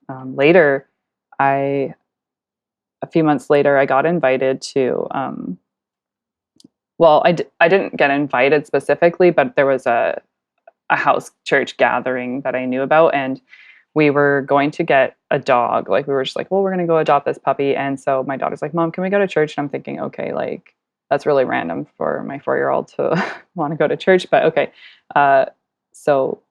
later, I a few months later, I got invited to, well, I didn't get invited specifically, but there was a house church gathering that I knew about, and we were going to get a dog. Like, we were just like, well, we're gonna go adopt this puppy. And so my daughter's like, Mom, can we go to church? And I'm thinking, okay, like that's really random for my 4-year-old to want to go to church, but okay. Uh, so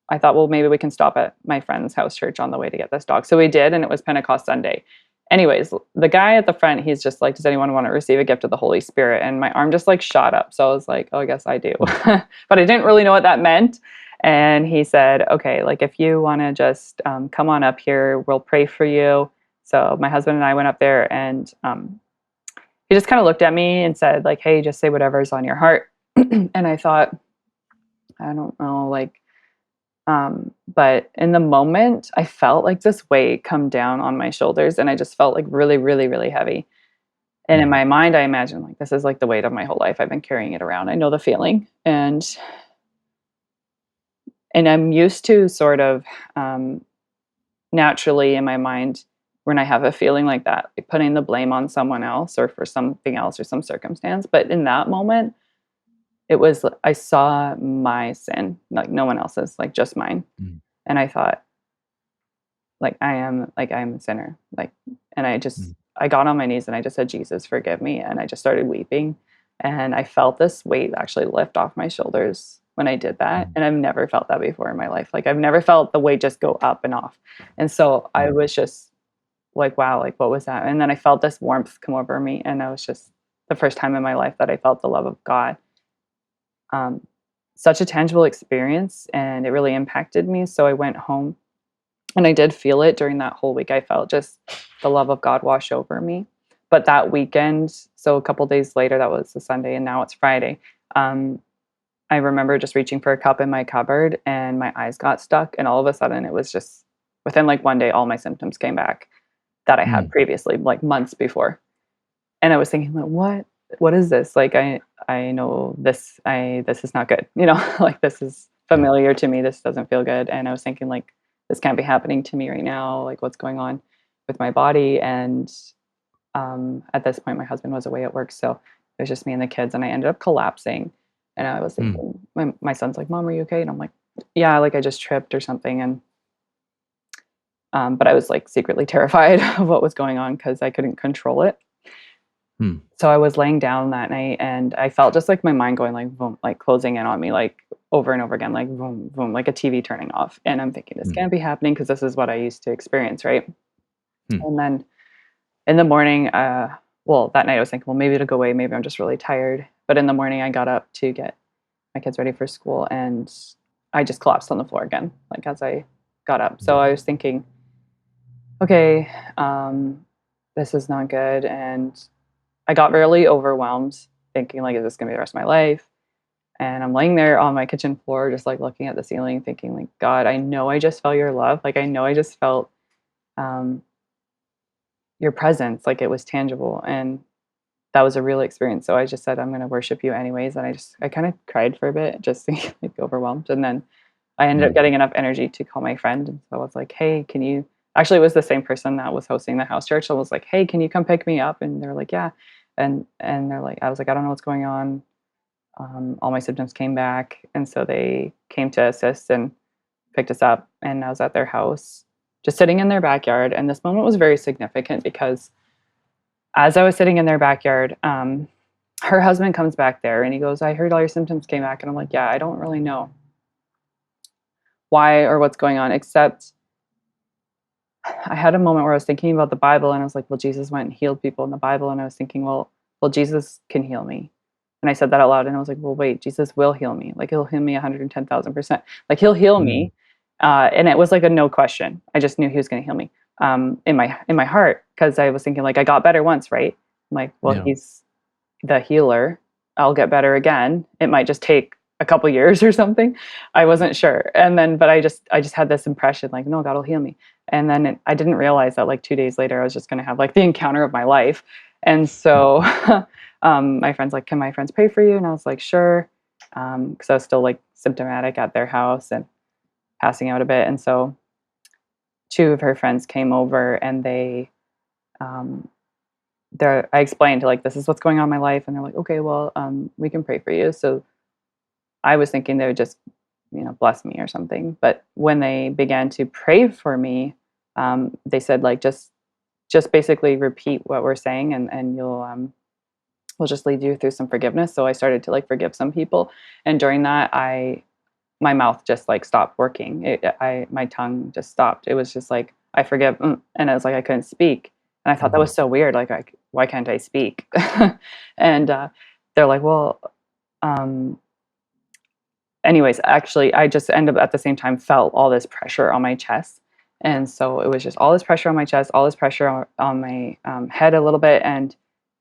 I thought, well, maybe we can stop at my friend's house church on the way to get this dog. So we did, and it was Pentecost Sunday. Anyways, the guy at the front, he's just like, does anyone want to receive a gift of the Holy Spirit? And my arm just like shot up. So I was like, oh, I guess I do. Mm. But I didn't really know what that meant. And he said, okay, like if you want to just come on up here, we'll pray for you. So my husband and I went up there, and he just kind of looked at me and said, like, hey, just say whatever's on your heart. And I thought, I don't know, like, but in the moment, I felt like this weight come down on my shoulders, and I just felt like really, really, really heavy. And in Mm. my mind, I imagined like this is like the weight of my whole life. I've been carrying it around. I know the feeling, and I'm used to sort of um, naturally in my mind when I have a feeling like that, like putting the blame on someone else or for something else or some circumstance. But in that moment, it was I saw my sin, like no one else's, like just mine. Mm. And I thought, I am a sinner. And Mm. I got on my knees and I just said, Jesus, forgive me. And I just started weeping. And I felt this weight actually lift off my shoulders when I did that. Mm. And I've never felt that before in my life. Like I've never felt the weight just go up and off. And so I Mm. was just like, wow, like what was that? And then I felt this warmth come over me. And I was just the first time in my life that I felt the love of God. Um, Such a tangible experience, and it really impacted me. So I went home, and I did feel it during that whole week. I felt just the love of God wash over me. But that weekend, so a couple days later, that was the Sunday, and now it's Friday. Um, I remember just reaching for a cup in my cupboard, and my eyes got stuck. And all of a sudden, it was just within like one day, all my symptoms came back that I had Mm. previously, like months before. And I was thinking, like, what is this? Like, I know this. This is not good. Like this is Yeah. familiar to me. This doesn't feel good. And I was thinking, like, this can't be happening to me right now. Like, what's going on with my body? And at this point, my husband was away at work, so it was just me and the kids. And I ended up collapsing. And I was Mm. thinking, my son's like, "Mom, are you okay?" And I'm like, "Yeah, like I just tripped or something." And but I was like secretly terrified of what was going on because I couldn't control it. Mm. So I was laying down that night, and I felt just like my mind going like boom, like closing in on me, like over and over again, like boom, boom, like a TV turning off. And I'm thinking, this Mm. can't be happening because this is what I used to experience, right? Mm. And then in the morning, well, that night I was thinking, well, maybe it'll go away. Maybe I'm just really tired. But in the morning, I got up to get my kids ready for school, and I just collapsed on the floor again, like as I got up. So Mm. I was thinking, okay, this is not good. And I got really overwhelmed, thinking like, is this gonna be the rest of my life? And I'm laying there on my kitchen floor, just like looking at the ceiling, thinking like, God, I know I just felt your love. Like I know I just felt um, your presence, like it was tangible, and that was a real experience. So I just said, I'm gonna worship you anyways. And I kind of cried for a bit, just like overwhelmed. And then I ended up Mm. getting enough energy to call my friend. And so I was like, hey, can you actually it was the same person that was hosting the house church. So I was like, hey, can you come pick me up? And they're like, yeah. And they're like, I was like, I don't know what's going on. All my symptoms came back. And so they came to assist and picked us up. And I was at their house, just sitting in their backyard. And this moment was very significant because as I was sitting in their backyard, her husband comes back there and he goes, I heard all your symptoms came back. And I'm like, yeah, I don't really know why or what's going on, except I had a moment where I was thinking about the Bible, and I was like, well, Jesus went and healed people in the Bible. And I was thinking, well, Jesus can heal me. And I said that out loud, and I was like, well, wait, Jesus will heal me. Like he'll heal me 110,000%. Like he'll heal Mm. me. And it was like a no question. I just knew he was going to heal me in my heart, because I was thinking like I got better once, right? I'm like, well, Yeah. he's the healer. I'll get better again. It might just take a couple years or something. I wasn't sure. And then, but I just had this impression like, no, God will heal me. And then I didn't realize that like 2 days later, I was just going to have like the encounter of my life. And so, my friend's like, can my friends pray for you? And I was like, sure. Cause I was still like symptomatic at their house and passing out a bit. And so 2 of her friends came over and um, I explained like, "This is what's going on in my life," and they're like, "Okay, well, we can pray for you." So I was thinking they would just, bless me or something. But when they began to pray for me, they said like, just basically repeat what we're saying, and we'll just lead you through some forgiveness. So I started to like forgive some people, and during that, my mouth just like stopped working. My tongue just stopped. It was just like I forgive, and it was like I couldn't speak, and I thought that Mhm. was so weird. Like, why can't I speak? And they're like, well, um, anyways, actually, I just end up at the same time felt all this pressure on my chest. And so it was just all this pressure on my chest, all this pressure on my head a little bit. And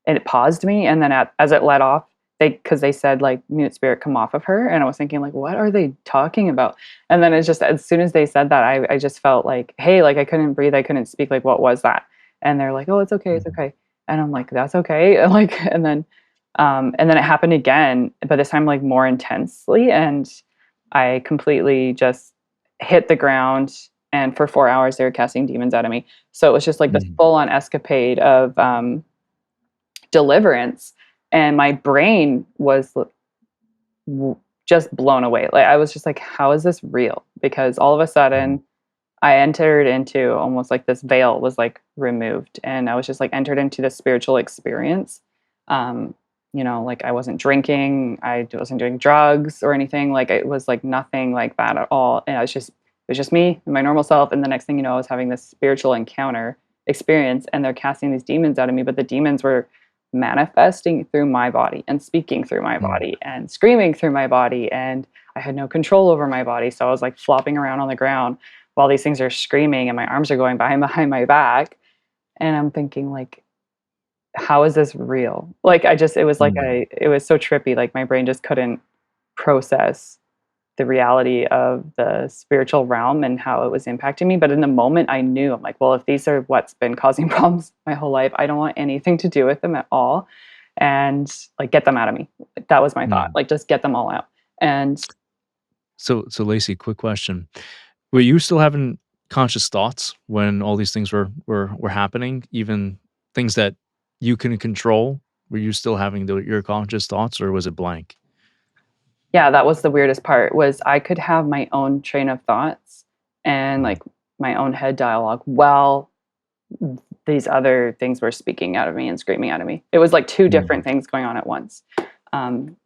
it paused me. And then as it let off, because they said, like, mute spirit, come off of her. And I was thinking, like, what are they talking about? And then it's just, as soon as they said that, I just felt like, hey, like, I couldn't breathe. I couldn't speak. Like, what was that? And they're like, oh, it's okay. It's Mhm. okay. And I'm like, that's okay. Like, and then it happened again, but this time like more intensely, and I completely just hit the ground. And for 4 hours, they were casting demons out of me. So it was just like this Mhm. full on escapade of deliverance, and my brain was just blown away. Like I was just like, how is this real? Because all of a Mhm. sudden, I entered into almost like this veil was like removed, and I was just like entered into this spiritual experience. Um, like I wasn't drinking, I wasn't doing drugs or anything. Like it was like nothing like that at all. And it was just me and my normal self. And the next thing you know, I was having this spiritual encounter experience, and they're casting these demons out of me. But the demons were manifesting through my body and speaking through my Mm. body and screaming through my body. And I had no control over my body. So I was like flopping around on the ground while these things are screaming and my arms are going behind my back. And I'm thinking like, how is this real? Like it was like Mm. it was so trippy. Like my brain just couldn't process the reality of the spiritual realm and how it was impacting me. But in the moment I knew, I'm like, well, if these are what's been causing problems my whole life, I don't want anything to do with them at all. And like get them out of me. That was my thought. Mm. Like just get them all out. And So Lacey, quick question. Were you still having conscious thoughts when all these things were happening? Even things that you can control? Were you still having your conscious thoughts, or was it blank? yeah, that was the weirdest part was I could have my own train of thoughts and Mm. like my own head dialogue while these other things were speaking out of me and screaming out of me. It was like two Mm. different things going on at once. Um,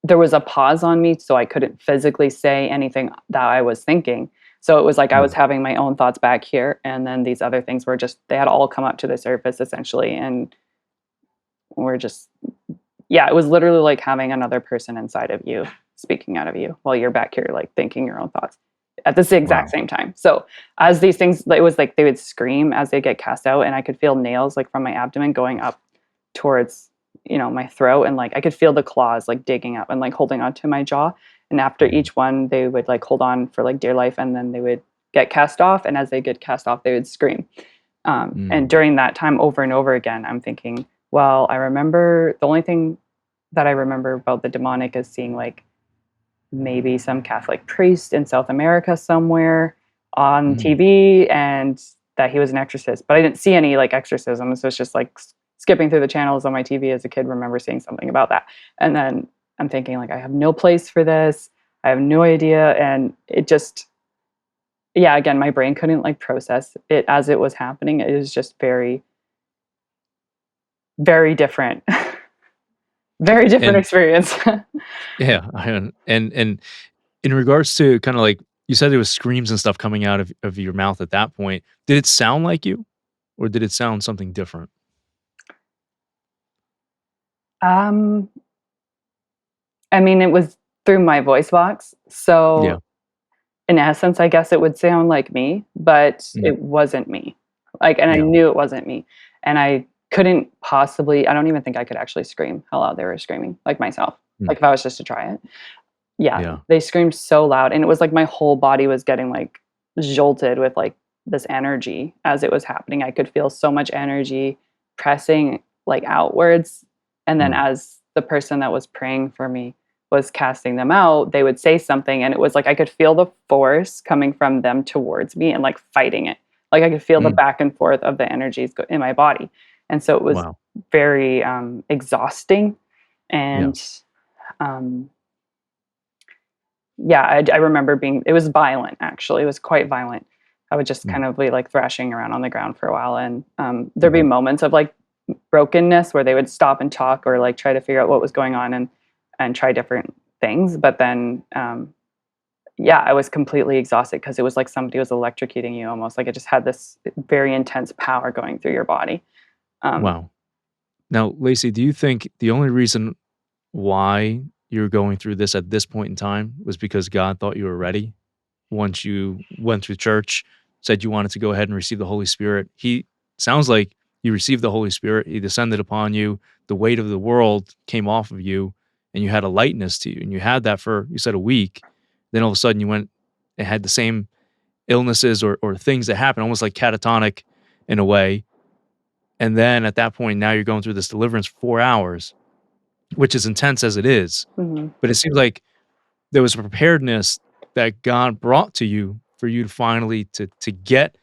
there was a pause on me, so I couldn't physically say anything that I was thinking. So it was like I was Mm. having my own thoughts back here, and then these other things were just, they had all come up to the surface essentially. And we're just, yeah, it was literally like having another person inside of you speaking out of you while you're back here, like thinking your own thoughts at the exact Wow. same time. So as these things, it was like they would scream as they get cast out, and I could feel nails like from my abdomen going up towards, my throat, and like I could feel the claws like digging up and like holding onto my jaw. And after Mhm. each one, they would like hold on for like dear life, and then they would get cast off. And as they get cast off, they would scream. And Mm. during that time, over and over again, I'm thinking, well, I remember the only thing that I remember about the demonic is seeing like maybe some Catholic priest in South America somewhere on Mm. TV, and that he was an exorcist. But I didn't see any like exorcisms. So it's just like skipping through the channels on my TV as a kid, remember seeing something about that. And then I'm thinking, like, I have no place for this. I have no idea. And it just, yeah, again, my brain couldn't like process it as it was happening. It was just very, very different. Very different And experience. yeah, and in regards to kinda like you said there was screams and stuff coming out of your mouth at that point. Did it sound like you, or did it sound something different? um, I mean, it was through my voice box. Yeah. So in essence, I guess it would sound like me, but Mm. it wasn't me. Like, and I Yeah. knew it wasn't me. And I couldn't possibly, I don't even think I could actually scream how loud they were screaming, like myself. Mm. Like if I was just to try it. Yeah, Yeah. they screamed so loud, and it was like my whole body was getting like jolted with like this energy as it was happening. I could feel so much energy pressing like outwards. And then Mm. as the person that was praying for me was casting them out, they would say something, and it was like I could feel the force coming from them towards me and, like, fighting it. Like, I could feel the Mm. back and forth of the energies in my body, and so it was Wow. very, exhausting, Yeah. and, um, yeah, I remember being it was violent, actually, it was quite violent. I would just Mm. kind of be, like, thrashing around on the ground for a while, and, there'd be Mhm. moments of, like, brokenness where they would stop and talk or, like, try to figure out what was going on and try different things, but then, yeah, I was completely exhausted because it was like somebody was electrocuting you almost, like, it just had this very intense power going through your body. Um, Wow. Now, Lacey, do you think the only reason why you're going through this at this point in time was because God thought you were ready? Once you went through church, said you wanted to go ahead and receive the Holy Spirit. He sounds like you received the Holy Spirit. He descended upon you. The weight of the world came off of you, and you had a lightness to you. And you had that for, you said, a week. Then all of a sudden you went and had the same illnesses or things that happen, almost like catatonic in a way. And then at that point, now you're going through this deliverance for 4 hours, which is intense as it is. mhm. But it seems like there was a preparedness that God brought to you for you to finally to get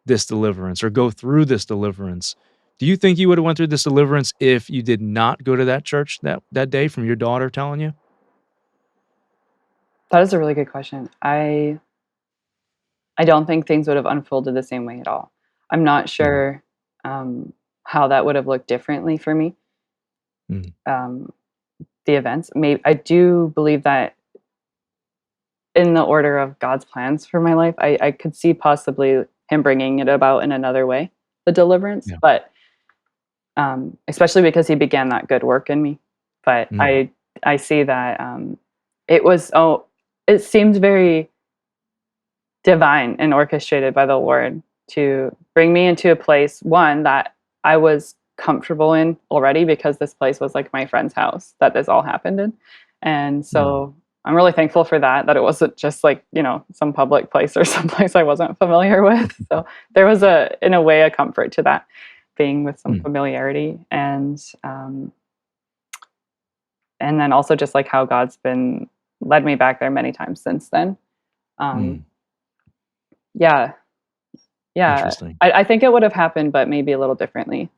this deliverance or go through this deliverance. Do you think you would have went through this deliverance if you did not go to that church that day from your daughter telling you? That is a really good question. I don't think things would have unfolded the same way at all. I'm not Mhm. sure, how that would have looked differently for me, Mhm. um, the events. Maybe I do believe that in the order of God's plans for my life, I could see possibly him bringing it about in another way, the deliverance, Yeah. but, especially because he began that good work in me. But Mm. I see that, it was it seemed very divine and orchestrated by the Lord to bring me into a place, one, that I was comfortable in already because this place was like my friend's house that this all happened in. And Mm. so I'm really thankful for that, that it wasn't just like, some public place or some place I wasn't familiar with. So there was in a way, a comfort to that being with some Mm. familiarity. And then also just like how God's been led me back there many times since then. Um, Mm. yeah, yeah. Interesting. I think it would have happened, but maybe a little differently.